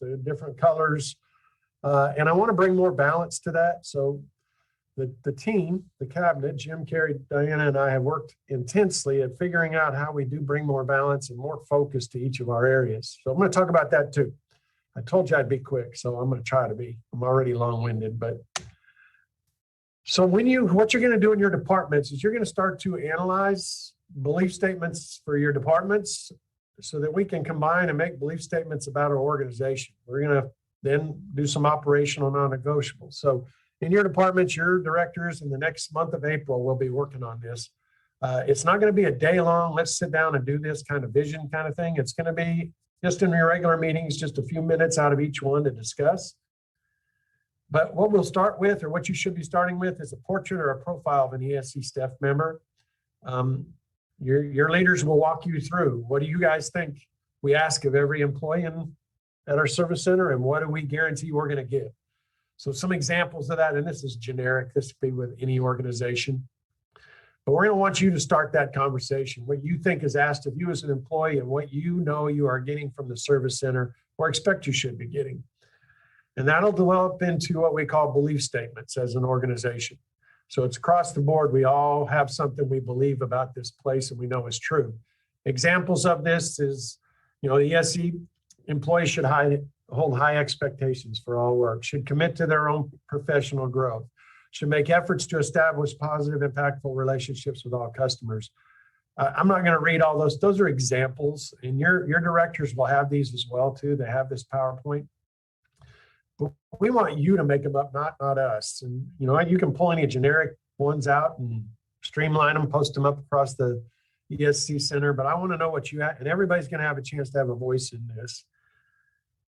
the different colors. And I want to bring more balance to that. So the team, the cabinet, Jim, Carrie, Diana, and I have worked intensely at figuring out how we do bring more balance and more focus to each of our areas. So I'm going to talk about that too. I told you I'd be quick, so I'm going to try to be. I'm already long-winded, but so what you're going to do in your departments is you're going to start to analyze belief statements for your departments so that we can combine and make belief statements about our organization. We're going to then do some operational non-negotiables. So in your departments, your directors in the next month of April will be working on this. It's not going to be a day long, let's sit down and do this kind of vision kind of thing. It's going to be just in your regular meetings, just a few minutes out of each one to discuss. But what we'll start with, or what you should be starting with, is a portrait or a profile of an ESC staff member. Your leaders will walk you through, what do you guys think we ask of every employee at our service center, and what do we guarantee we're going to give? So some examples of that, and this is generic, this could be with any organization, but we're going to want you to start that conversation, what you think is asked of you as an employee and what you know you are getting from the service center or expect you should be getting. And that'll develop into what we call belief statements as an organization. So it's across the board. We all have something we believe about this place and we know is true. Examples of this is, the ESC employees should hold high expectations for all work, should commit to their own professional growth, should make efforts to establish positive, impactful relationships with all customers. I'm not going to read all those. Those are examples, and your directors will have these as well too. They have this PowerPoint. But we want you to make them up, not us. And you can pull any generic ones out and streamline them, post them up across the ESC center. But I want to know what you have, and everybody's going to have a chance to have a voice in this.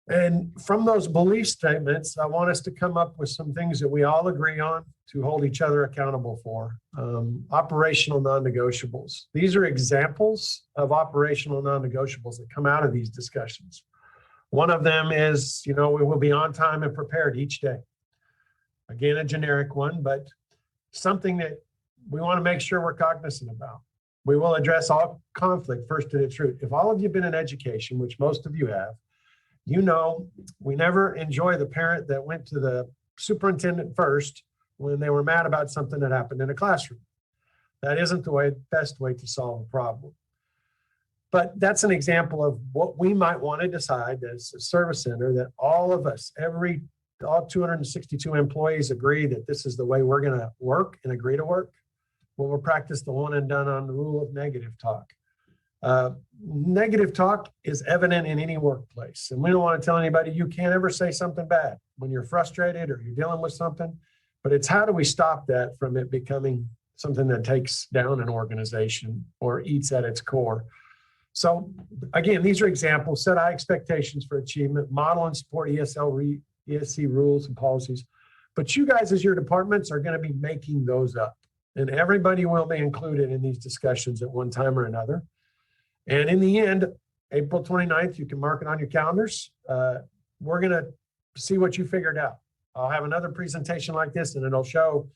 And from those belief statements, I want us to come up with some things that we all agree on to hold each other accountable for. Operational non-negotiables. These are examples of operational non-negotiables that come out of these discussions. One of them is, we will be on time and prepared each day. Again, a generic one, but something that we want to make sure we're cognizant about. We will address all conflict first to the truth. If all of you have been in education, which most of you have, we never enjoy the parent that went to the superintendent first when they were mad about something that happened in a classroom. That isn't the best way to solve a problem. But that's an example of what we might want to decide as a service center, that all of us, all 262 employees agree that this is the way we're going to work and agree to work. We'll practice the one and done on the rule of negative talk. Negative talk is evident in any workplace. And we don't want to tell anybody you can't ever say something bad when you're frustrated or you're dealing with something. But it's how do we stop that from it becoming something that takes down an organization or eats at its core. So again, these are examples. Set high expectations for achievement, model and support ESC rules and policies. But you guys as your departments are going to be making those up. And everybody will be included in these discussions at one time or another. And in the end, April 29th, you can mark it on your calendars. We're going to see what you figured out. I'll have another presentation like this, and it'll show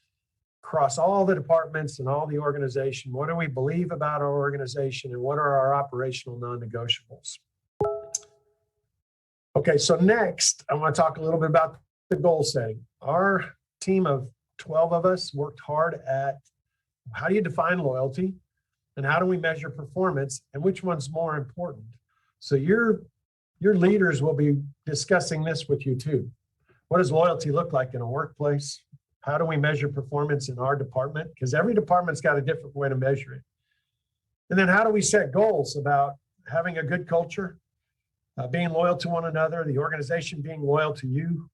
across all the departments and all the organization, what do we believe about our organization and what are our operational non-negotiables. Okay, so next, I want to talk a little bit about the goal setting. Our team of 12 of us worked hard at how do you define loyalty and how do we measure performance and which one's more important. So your leaders will be discussing this with you too. What does loyalty look like in a workplace? How do we measure performance in our department? Because every department's got a different way to measure it. And then how do we set goals about having a good culture, being loyal to one another, the organization being loyal to you,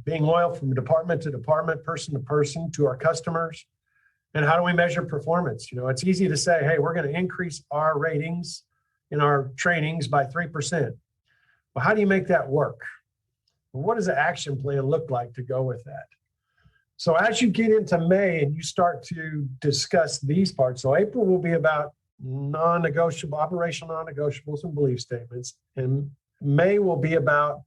being loyal from department to department, person to person, to our customers. And how do we measure performance? It's easy to say, hey, we're going to increase our ratings in our trainings by 3%. Well, how do you make that work? Well, what does the action plan look like to go with that? So as you get into May and you start to discuss these parts, so April will be about non-negotiable, operational non-negotiables and belief statements. And May will be about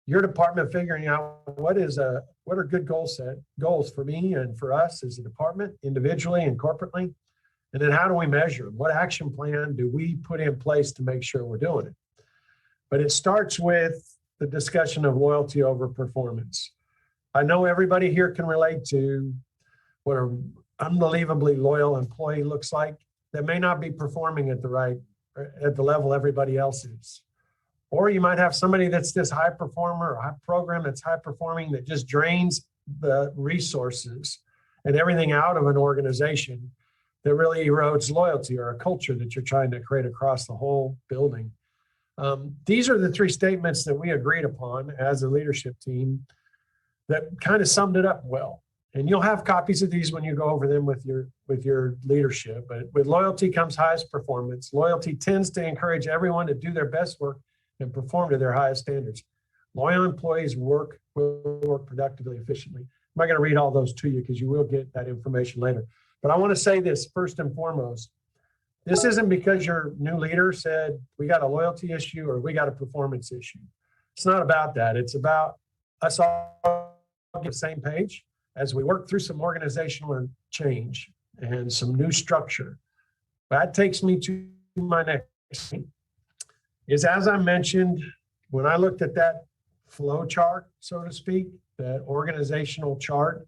your department figuring out what are good goals for me and for us as a department, individually and corporately. And then how do we measure them? What action plan do we put in place to make sure we're doing it? But it starts with the discussion of loyalty over performance. I know everybody here can relate to what an unbelievably loyal employee looks like that may not be performing at the level everybody else is. Or you might have somebody that's this high performer or high program that's high performing that just drains the resources and everything out of an organization that really erodes loyalty or a culture that you're trying to create across the whole building. These are the three statements that we agreed upon as a leadership team that kind of summed it up well. And you'll have copies of these when you go over them with your leadership. But with loyalty comes highest performance. Loyalty tends to encourage everyone to do their best work and perform to their highest standards. Loyal employees will work productively, efficiently. I'm not going to read all those to you because you will get that information later. But I want to say this first and foremost. This isn't because your new leader said we got a loyalty issue or we got a performance issue. It's not about that. It's about us all on the same page as we work through some organizational change and some new structure. That takes me to my next thing. Is, as I mentioned, when I looked at that flow chart, so to speak, that organizational chart,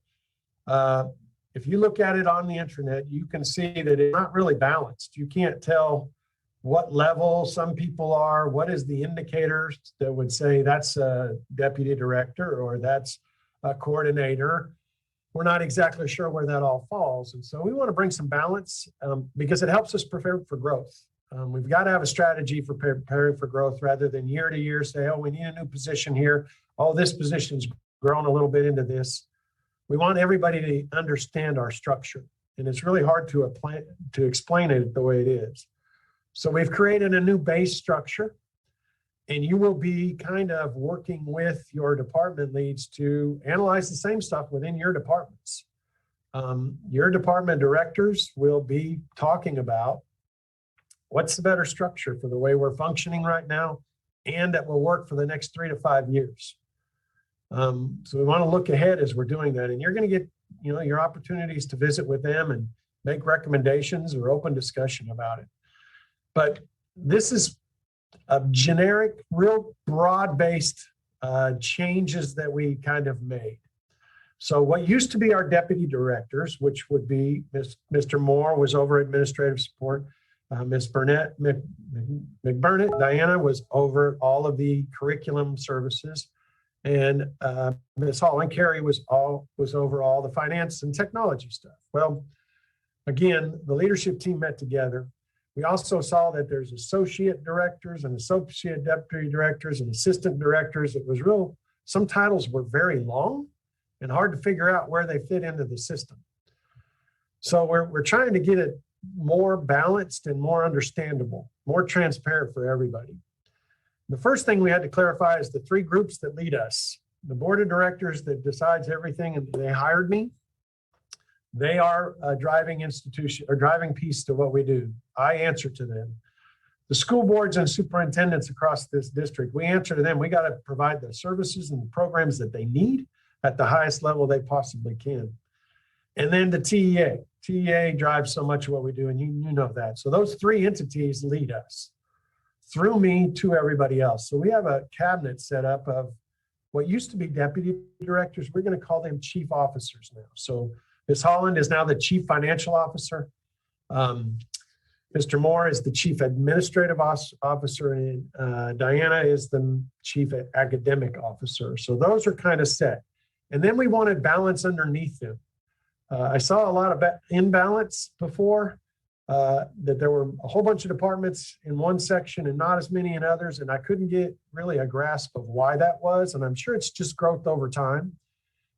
if you look at it on the internet, you can see that it's not really balanced. You can't tell what level some people are, what is the indicators that would say that's a deputy director or that's a coordinator. We're not exactly sure where that all falls. And so we want to bring some balance because it helps us prepare for growth. We've got to have a strategy for preparing for growth rather than year to year say, oh, we need a new position here. Oh, this position's grown a little bit into this. We want everybody to understand our structure. And it's really hard to explain it the way it is. So we've created a new base structure, and you will be kind of working with your department leads to analyze the same stuff within your departments. Your department directors will be talking about what's the better structure for the way we're functioning right now, and that will work for the next 3 to 5 years. So we want to look ahead as we're doing that, and you're going to get, your opportunities to visit with them and make recommendations or open discussion about it. But this is a generic, real broad-based changes that we kind of made. So what used to be our deputy directors, which would be Mr. Moore was over administrative support, Ms. McBurnett, Diana was over all of the curriculum services, and Ms. Holland, Carrie was over all the finance and technology stuff. Well, again, the leadership team met together. We also saw that there's associate directors and associate deputy directors and assistant directors. It was some titles were very long and hard to figure out where they fit into the system. So we're trying to get it more balanced and more understandable, more transparent for everybody. The first thing we had to clarify is the three groups that lead us. The board of directors that decides everything, and they hired me. They are a driving institution or driving piece to what we do. I answer to them. The school boards and superintendents across this district, we answer to them. We got to provide the services and the programs that they need at the highest level they possibly can. And then the TEA. TEA drives so much of what we do, and you know that. So those three entities lead us through me to everybody else. So we have a cabinet set up of what used to be deputy directors. We're going to call them chief officers now. So Ms. Holland is now the chief financial officer. Mr. Moore is the chief administrative officer, and Diana is the chief academic officer. So those are kind of set. And then we wanted balance underneath them. I saw a lot of imbalance before, that there were a whole bunch of departments in one section and not as many in others, and I couldn't get really a grasp of why that was, and I'm sure it's just growth over time.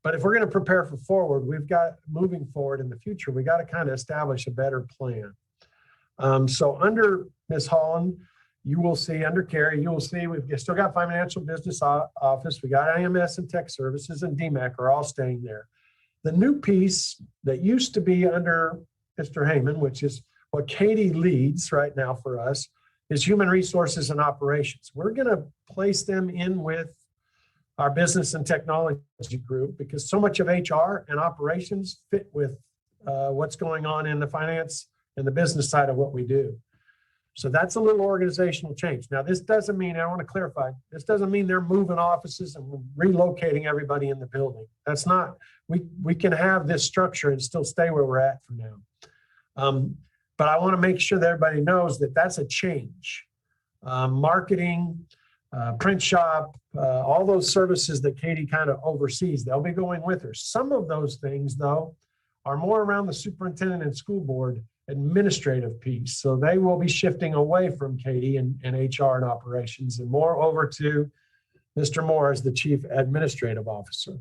But if we're going to prepare for forward, we've got moving forward in the future, we got to kind of establish a better plan. So under Ms. Holland, you will see, under Carrie, you will see we've still got financial business office, we got IMS and tech services, and DMAC are all staying there. The new piece that used to be under Mr. Heyman, which is what Katie leads right now for us, is human resources and operations. We're going to place them in with our business and technology group because so much of HR and operations fit with what's going on in the finance and the business side of what we do. So that's a little organizational change. Now, this doesn't mean, I want to clarify, this doesn't mean they're moving offices and relocating everybody in the building. That's not, we can have this structure and still stay where we're at for now. But I want to make sure that everybody knows that that's a change. Marketing, print shop, all those services that Katie kind of oversees, they'll be going with her. Some of those things, though, are more around the superintendent and school board administrative piece. So they will be shifting away from Katie and HR and operations and more over to Mr. Moore as the chief administrative officer.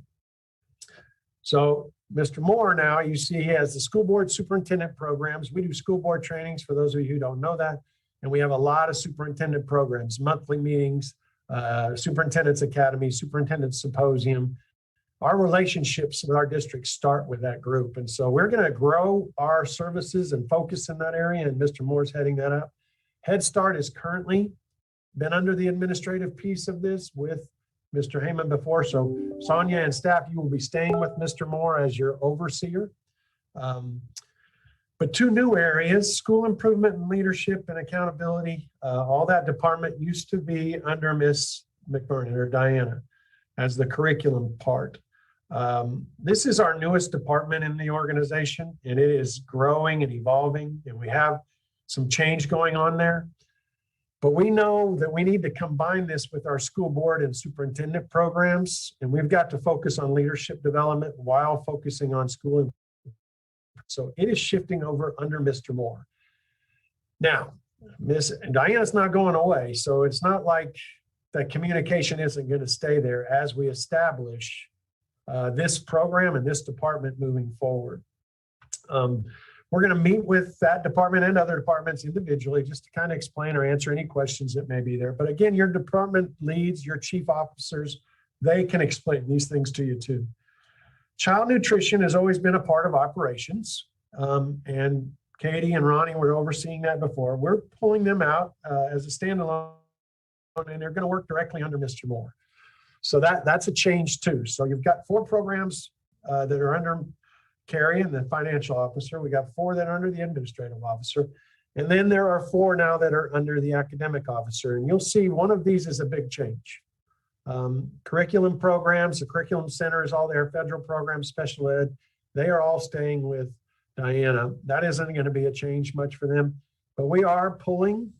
So Mr. Moore now, you see he has the school board superintendent programs. We do school board trainings for those of you who don't know that. And we have a lot of superintendent programs, monthly meetings, superintendent's academy, superintendent symposium. Our relationships with our district start with that group. And so we're going to grow our services and focus in that area. And Mr. Moore's heading that up. Head Start has currently been under the administrative piece of this with Mr. Heyman before. So Sonia and staff, you will be staying with Mr. Moore as your overseer. But two new areas, school improvement and leadership and accountability. All that department used to be under Miss McBurney or Diana as the curriculum part. This is our newest department in the organization, and it is growing and evolving, and we have some change going on there. But we know that we need to combine this with our school board and superintendent programs, and we've got to focus on leadership development while focusing on school. So it is shifting over under Mr. Moore. Now, Miss Diana's not going away, so it's not like that communication isn't going to stay there as we establish this program and this department moving forward. We're going to meet with that department and other departments individually just to kind of explain or answer any questions that may be there. But again, your department leads, your chief officers, they can explain these things to you too. Child nutrition has always been a part of operations. And Katie and Ronnie were overseeing that before. We're pulling them out as a standalone, and they're going to work directly under Mr. Moore. So that's a change too. So you've got 4 programs that are under Carrie and the financial officer. We got 4 that are under the administrative officer. And then there are 4 now that are under the academic officer. And you'll see one of these is a big change. Curriculum programs, the curriculum center is all there, federal programs, special ed, they are all staying with Diana. That isn't going to be a change much for them, but we are pulling,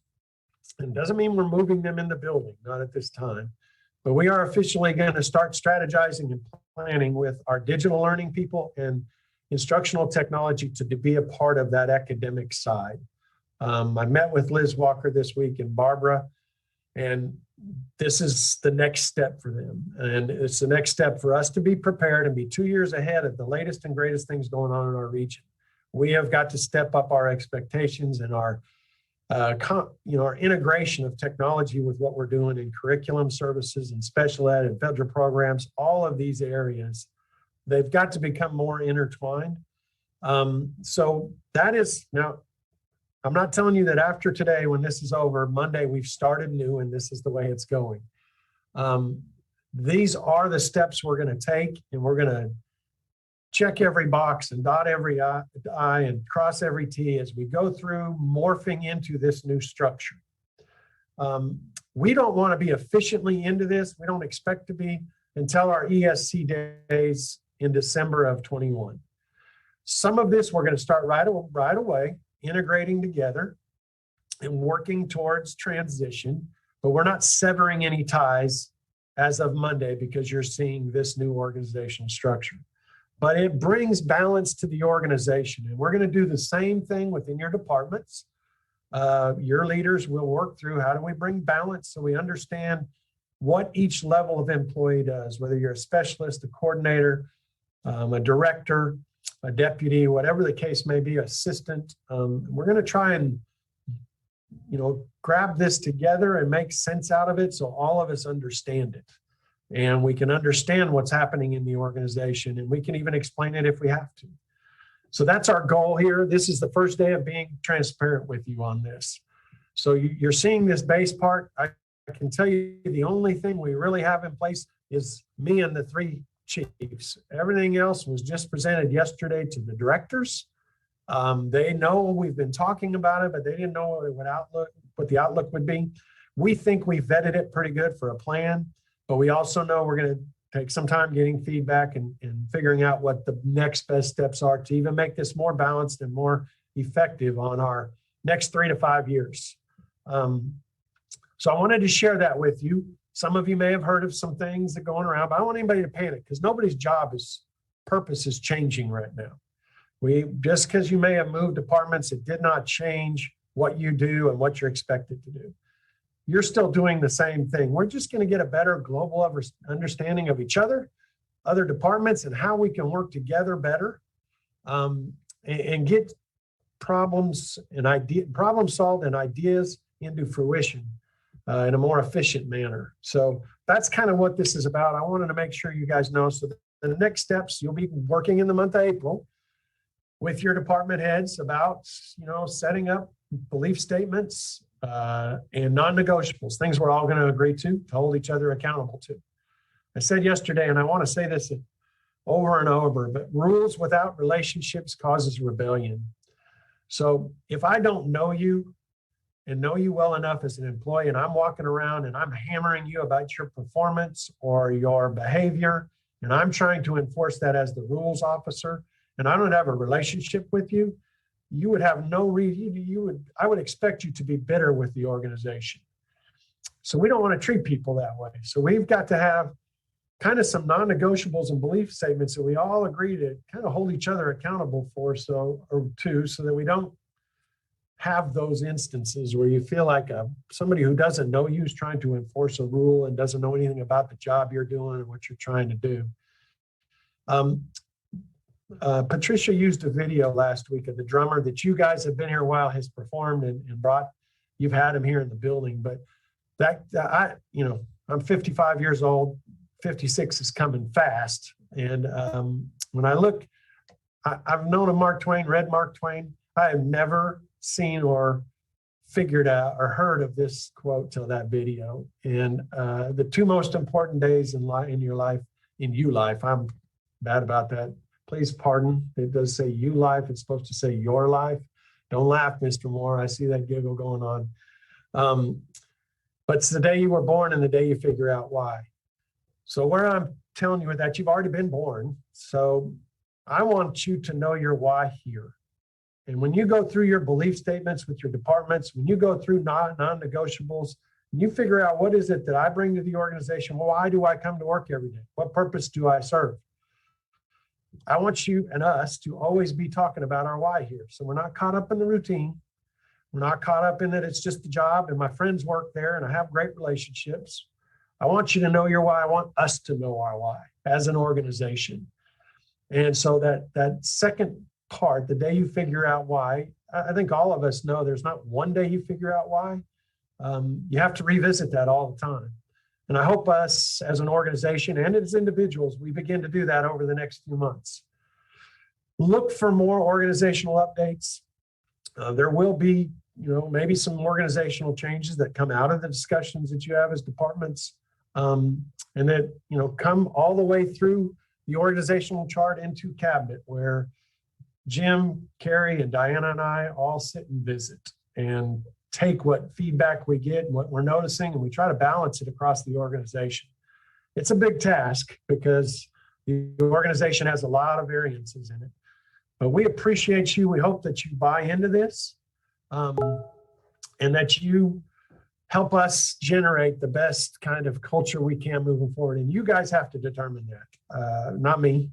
and doesn't mean we're moving them in the building, not at this time, but we are officially going to start strategizing and planning with our digital learning people and instructional technology to be a part of that academic side. I met with Liz Walker this week and Barbara, and this is the next step for them. And it's the next step for us to be prepared and be 2 years ahead of the latest and greatest things going on in our region. We have got to step up our expectations and our our integration of technology with what we're doing in curriculum services and special ed and federal programs, all of these areas, they've got to become more intertwined. So that is, now, I'm not telling you that after today, when this is over, Monday, we've started new and this is the way it's going. These are the steps we're going to take, and we're going to check every box and dot every I and cross every T as we go through morphing into this new structure. We don't want to be efficiently into this. We don't expect to be until our ESC days in December of 21. Some of this we're going to start right away, integrating together and working towards transition, but we're not severing any ties as of Monday because you're seeing this new organizational structure. But it brings balance to the organization, and we're going to do the same thing within your departments. Your leaders will work through how do we bring balance so we understand what each level of employee does, whether you're a specialist, a coordinator, a director, a deputy, whatever the case may be, assistant. We're going to try and, grab this together and make sense out of it so all of us understand it. And we can understand what's happening in the organization, and we can even explain it if we have to. So that's our goal here. This is the first day of being transparent with you on this. So you're seeing this base part. I can tell you the only thing we really have in place is me and the 3 chiefs. Everything else was just presented yesterday to the directors. They know we've been talking about it, but they didn't know what it would what the outlook would be. We think we vetted it pretty good for a plan, but we also know we're going to take some time getting feedback and figuring out what the next best steps are to even make this more balanced and more effective on our next 3 to 5 years. So I wanted to share that with you. Some of you may have heard of some things that are going around, but I don't want anybody to panic because nobody's purpose is changing right now. Just because you may have moved departments, it did not change what you do and what you're expected to do. You're still doing the same thing. We're just going to get a better global understanding of each other, other departments, and how we can work together better, and get problem solved and ideas into fruition in a more efficient manner. So that's kind of what this is about. I wanted to make sure you guys know. So the next steps, you'll be working in the month of April with your department heads about, setting up belief statements and non-negotiables, things we're all going to agree to hold each other accountable to. I said yesterday, and I want to say this over and over, but rules without relationships causes rebellion. So if I don't know you and know you well enough as an employee, and I'm walking around and I'm hammering you about your performance or your behavior, and I'm trying to enforce that as the rules officer, and I don't have a relationship with you, you would have no reason, I would expect you to be bitter with the organization. So we don't want to treat people that way. So we've got to have kind of some non-negotiables and belief statements that we all agree to kind of hold each other accountable for, so that we don't have those instances where you feel like somebody who doesn't know you is trying to enforce a rule and doesn't know anything about the job you're doing and what you're trying to do. Patricia used a video last week of the drummer that you guys have been here a while, has performed and brought. You've had him here in the building, but I'm 55 years old. 56 is coming fast. And when I look, I've known of Mark Twain, read Mark Twain. I have never seen or figured out or heard of this quote till that video. And the two most important days in your life, I'm bad about that. Please pardon. It does say you life. It's supposed to say your life. Don't laugh, Mr. Moore. I see that giggle going on. But it's the day you were born and the day you figure out why. So where I'm telling you that you've already been born. So I want you to know your why here. And when you go through your belief statements with your departments, when you go through non-negotiables, and you figure out what is it that I bring to the organization, why do I come to work every day? What purpose do I serve? I want you and us to always be talking about our why here. So we're not caught up in the routine. We're not caught up in that it's just a job and my friends work there and I have great relationships. I want you to know your why. I want us to know our why as an organization. And so that second part, the day you figure out why, I think all of us know there's not one day you figure out why. You have to revisit that all the time. And I hope us as an organization and as individuals, we begin to do that over the next few months. Look for more organizational updates. There will be, maybe some organizational changes that come out of the discussions that you have as departments, and that, come all the way through the organizational chart into cabinet, where Jim, Carrie, and Diana and I all sit and visit and take what feedback we get and what we're noticing, and we try to balance it across the organization. It's a big task because the organization has a lot of variances in it, but we appreciate you. We hope that you buy into this, and that you help us generate the best kind of culture we can moving forward. And you guys have to determine that, not me.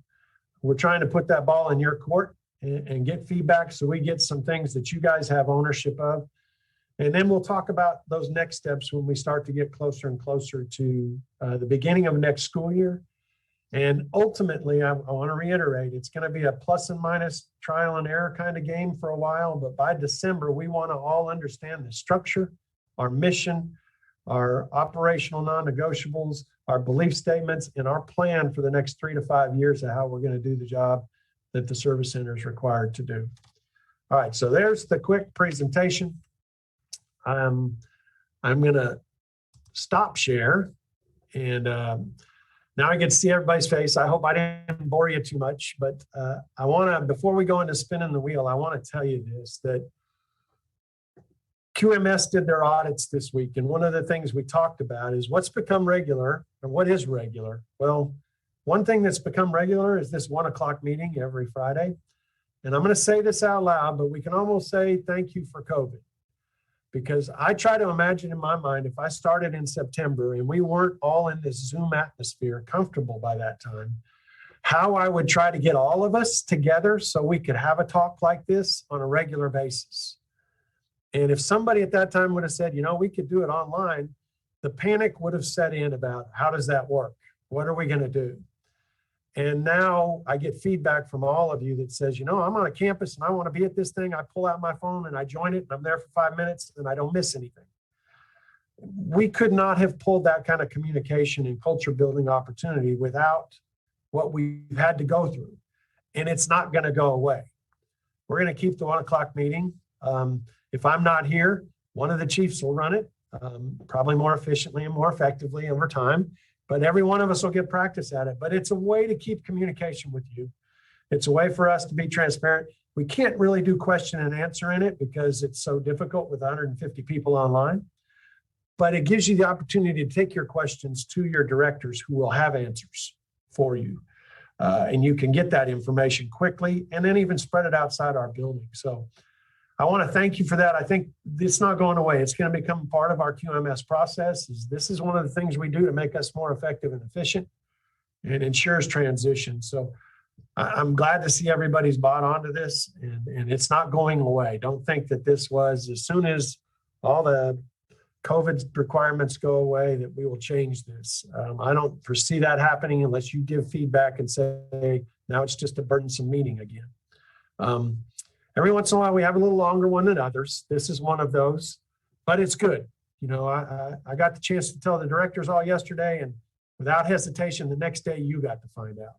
We're trying to put that ball in your court and get feedback so we get some things that you guys have ownership of. And then we'll talk about those next steps when we start to get closer and closer to the beginning of next school year. And ultimately, I want to reiterate, it's going to be a plus and minus trial and error kind of game for a while. But by December, we want to all understand the structure, our mission, our operational non-negotiables, our belief statements, and our plan for the next 3 to 5 years of how we're going to do the job that the service center is required to do. All right, so there's the quick presentation. I'm going to stop share, and now I get to see everybody's face. I hope I didn't bore you too much, but I want to, before we go into spinning the wheel, I want to tell you this, that QMS did their audits this week, and one of the things we talked about is what's become regular and what is regular. Well, one thing that's become regular is this 1 o'clock meeting every Friday. And I'm going to say this out loud, but we can almost say thank you for COVID. Because I try to imagine in my mind, if I started in September and we weren't all in this Zoom atmosphere, comfortable by that time, how I would try to get all of us together so we could have a talk like this on a regular basis. And if somebody at that time would have said, we could do it online, the panic would have set in about how does that work? What are we going to do? And now I get feedback from all of you that says, I'm on a campus and I want to be at this thing. I pull out my phone and I join it and I'm there for 5 minutes and I don't miss anything. We could not have pulled that kind of communication and culture building opportunity without what we've had to go through. And it's not going to go away. We're going to keep the 1 o'clock meeting. If I'm not here, one of the chiefs will run it, probably more efficiently and more effectively over time. But every one of us will get practice at it. But it's a way to keep communication with you. It's a way for us to be transparent. We can't really do question and answer in it because it's so difficult with 150 people online. But it gives you the opportunity to take your questions to your directors who will have answers for you. And you can get that information quickly and then even spread it outside our building. So I want to thank you for that. I think it's not going away. It's going to become part of our QMS process. This is one of the things we do to make us more effective and efficient and ensures transition. So I'm glad to see everybody's bought onto this and it's not going away. Don't think that this was as soon as all the COVID requirements go away that we will change this. I don't foresee that happening unless you give feedback and say, now it's just a burdensome meeting again. Every once in a while, we have a little longer one than others. This is one of those, but it's good. I got the chance to tell the directors all yesterday, and without hesitation, the next day you got to find out.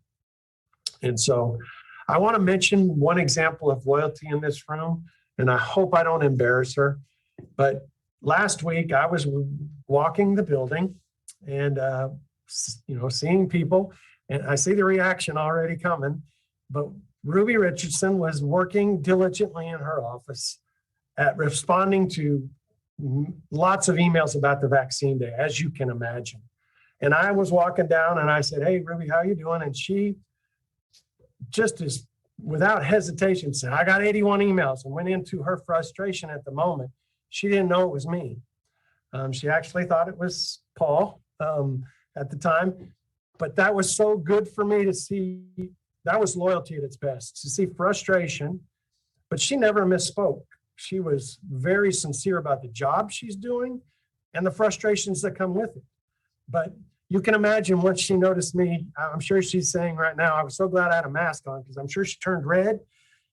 And so I want to mention one example of loyalty in this room, and I hope I don't embarrass her. But last week, I was walking the building and, seeing people, and I see the reaction already coming, but Ruby Richardson was working diligently in her office at responding to lots of emails about the vaccine day, as you can imagine. And I was walking down and I said, hey, Ruby, how you doing? And she just as without hesitation said, I got 81 emails, and went into her frustration at the moment. She didn't know it was me. She actually thought it was Paul at the time. But that was so good for me to see. That was loyalty at its best, to see frustration, but she never misspoke. She was very sincere about the job she's doing and the frustrations that come with it. But you can imagine once she noticed me, I'm sure she's saying right now, I was so glad I had a mask on, because I'm sure she turned red,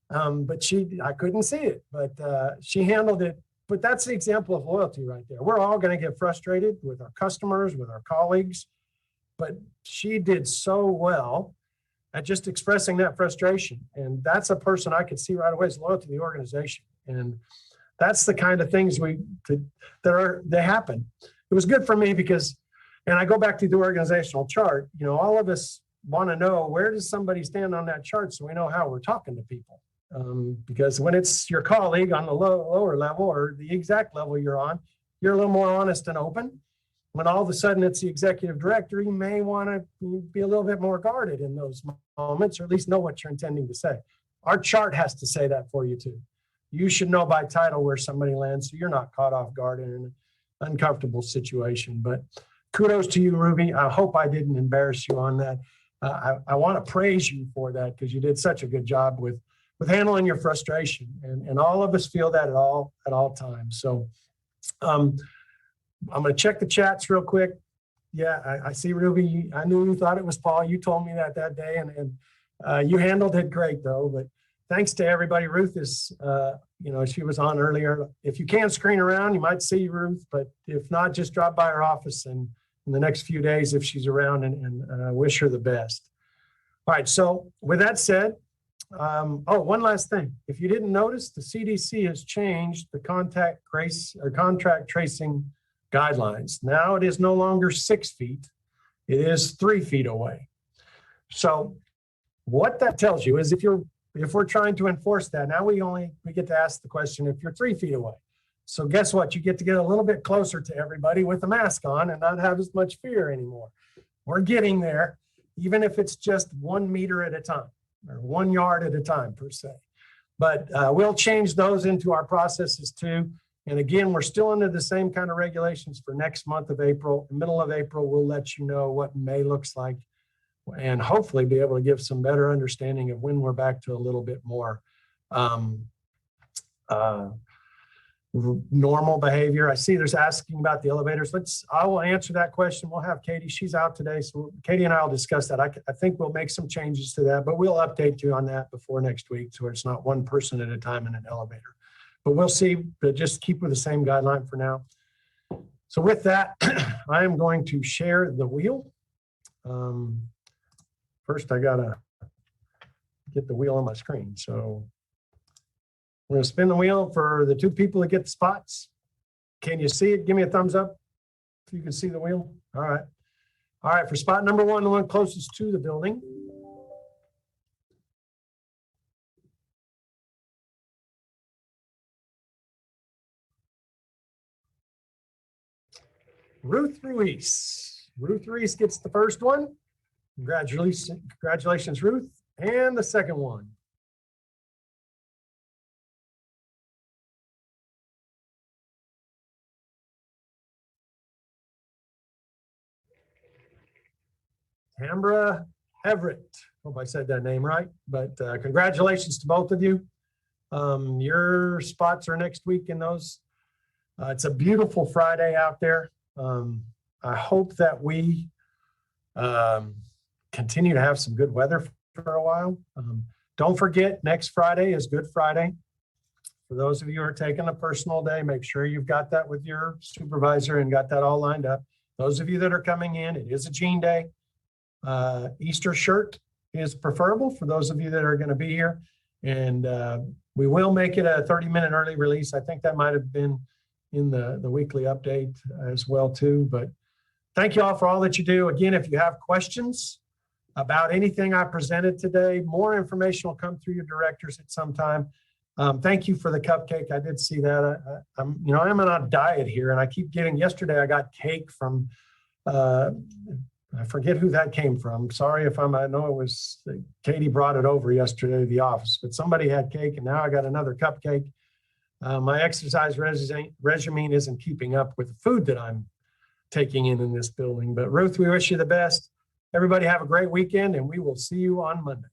but I couldn't see it, but she handled it. But that's the example of loyalty right there. We're all going to get frustrated with our customers, with our colleagues, but she did so well at just expressing that frustration. And that's a person I could see right away is loyal to the organization. And that's the kind of things that happen. It was good for me because, and I go back to the organizational chart, all of us want to know, where does somebody stand on that chart so we know how we're talking to people. Because when it's your colleague on the lower level or the exact level you're on, you're a little more honest and open. When all of a sudden it's the executive director, you may want to be a little bit more guarded in those moments, or at least know what you're intending to say. Our chart has to say that for you too. You should know by title where somebody lands so you're not caught off guard in an uncomfortable situation. But kudos to you, Ruby. I hope I didn't embarrass you on that. I want to praise you for that, because you did such a good job with handling your frustration. And all of us feel that at all times. So I'm going to check the chats real quick. Yeah, I see, Ruby. I knew you thought it was Paul. You told me that day, and you handled it great, though. But thanks to everybody. Ruth is, she was on earlier. If you can screen around, you might see Ruth. But if not, just drop by her office and in the next few days if she's around, and wish her the best. All right. So with that said, one last thing. If you didn't notice, the CDC has changed the contact tracing guidelines. Now it is no longer 6 feet, it is 3 feet away. So what that tells you is if we're trying to enforce that, now we get to ask the question, if you're 3 feet away, So guess what? You get to get a little bit closer to everybody with a mask on and not have as much fear anymore. We're getting there, even if it's just 1 meter at a time or 1 yard at a time per se. But we'll change those into our processes too. And again, we're still under the same kind of regulations for next month of April. Middle of April, we'll let you know what May looks like and hopefully be able to give some better understanding of when we're back to a little bit more normal behavior. I see there's asking about the elevators. I will answer that question. We'll have Katie. She's out today. So Katie and I will discuss that. I think we'll make some changes to that, but we'll update you on that before next week. So it's not one person at a time in an elevator, but we'll see, but just keep with the same guideline for now. So with that, I am going to share the wheel. First, I gotta get the wheel on my screen. So we're going to spin the wheel for the 2 people that get the spots. Can you see it? Give me a thumbs up if you can see the wheel. All right. All right, for spot number 1, the one closest to the building. Ruth Ruiz. Ruth Ruiz gets the first one. Congratulations, Ruth. And the second one. Tambra Everett. Hope I said that name right, but congratulations to both of you. Your spots are next week in those. It's a beautiful Friday out there. I hope that we continue to have some good weather for a while. Don't forget, next Friday is Good Friday. For those of you who are taking a personal day, make sure you've got that with your supervisor and got that all lined up. Those of you that are coming in, it is a jean day. Easter shirt is preferable for those of you that are going to be here. And we will make it a 30-minute early release. I think that might have been in the weekly update as well too. But thank you all for all that you do. Again, if you have questions about anything I presented today, more information will come through your directors at some time. Thank you for the cupcake. I did see that. I'm on a diet here, and I keep getting. Yesterday, I got cake from. I forget who that came from. Sorry if I know it was Katie brought it over yesterday to the office, but somebody had cake, and now I got another cupcake. My exercise regimen isn't keeping up with the food that I'm taking in this building. But Ruth, we wish you the best. Everybody have a great weekend, and we will see you on Monday.